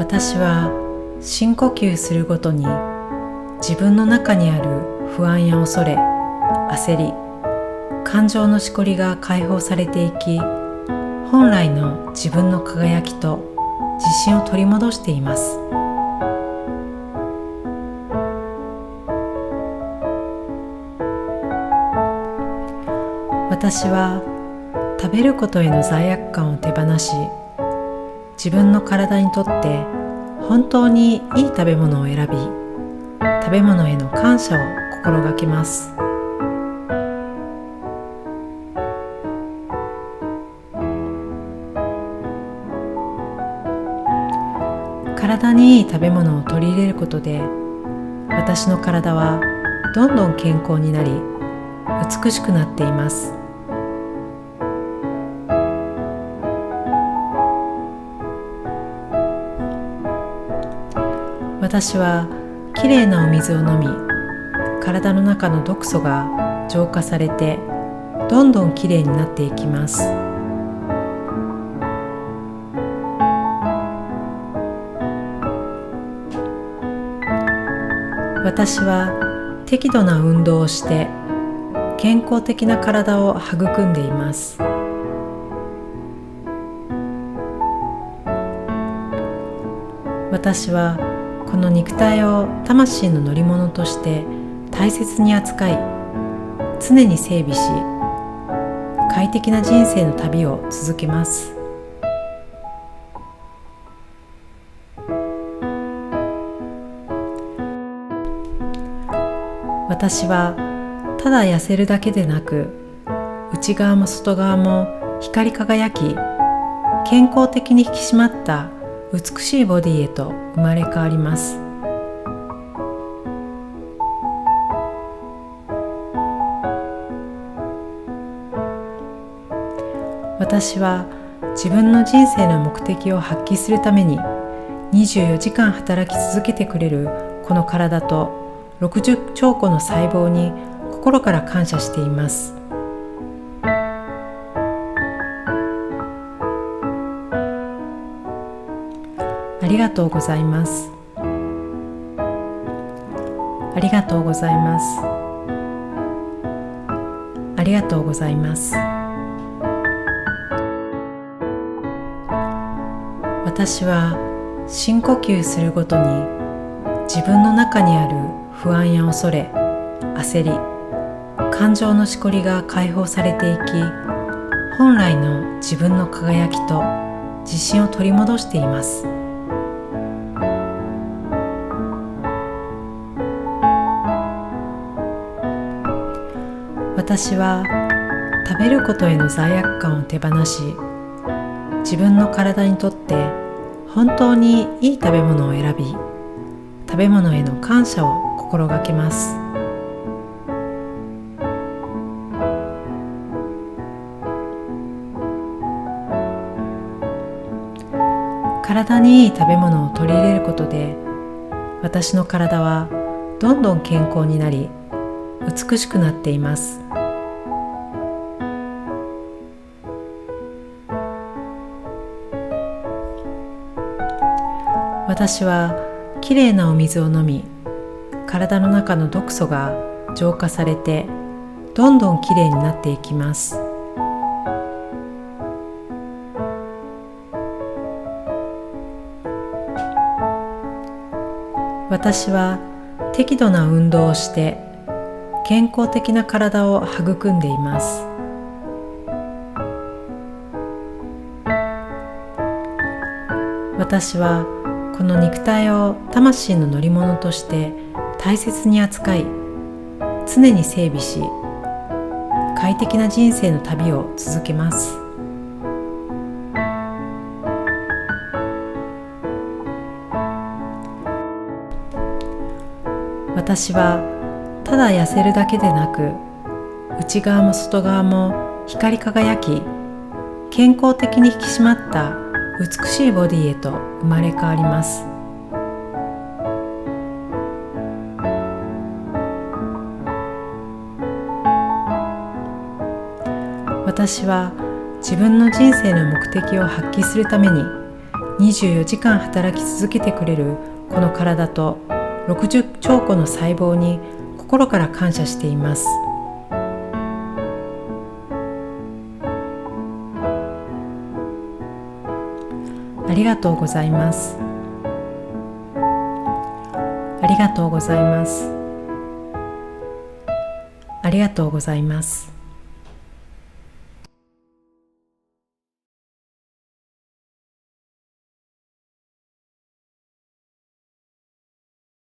私は深呼吸するごとに自分の中にある不安や恐れ、焦り、感情のしこりが解放されていき、本来の自分の輝きと自信を取り戻しています。私は食べることへの罪悪感を手放し、自分の体にとって本当にいい食べ物を選び、食べ物への感謝を心がけます。体にいい食べ物を取り入れることで、私の体はどんどん健康になり、美しくなっています。私はきれいなお水を飲み、体の中の毒素が浄化されて、どんどんきれいになっていきます。私は適度な運動をして健康的な体を育んでいます。私はこの肉体を魂の乗り物として大切に扱い、常に整備し、快適な人生の旅を続けます。私はただ痩せるだけでなく、内側も外側も光り輝き、健康的に引き締まった美しいボディへと生まれ変わります。私は自分の人生の目的を発揮するために24時間働き続けてくれるこの体と60兆個の細胞に心から感謝しています。ありがとうございます。ありがとうございます。ありがとうございます。私は深呼吸するごとに自分の中にある不安や恐れ、焦り、感情のしこりが解放されていき、本来の自分の輝きと自信を取り戻しています。私は食べることへの罪悪感を手放し、自分の体にとって本当にいい食べ物を選び、食べ物への感謝を心がけます。体にいい食べ物を取り入れることで、私の体はどんどん健康になり、美しくなっています。私はきれいなお水を飲み、体の中の毒素が浄化されて、どんどんきれいになっていきます。私は適度な運動をして健康的な体を育んでいます。私はこの肉体を魂の乗り物として大切に扱い、常に整備し、快適な人生の旅を続けます。私はただ痩せるだけでなく、内側も外側も光り輝き、健康的に引き締まった美しいボディへと生まれ変わります。私は自分の人生の目的を発揮するために24時間働き続けてくれるこの体と60兆個の細胞に心から感謝しています。ありがとうございます。ありがとうございます。ありがとうございます。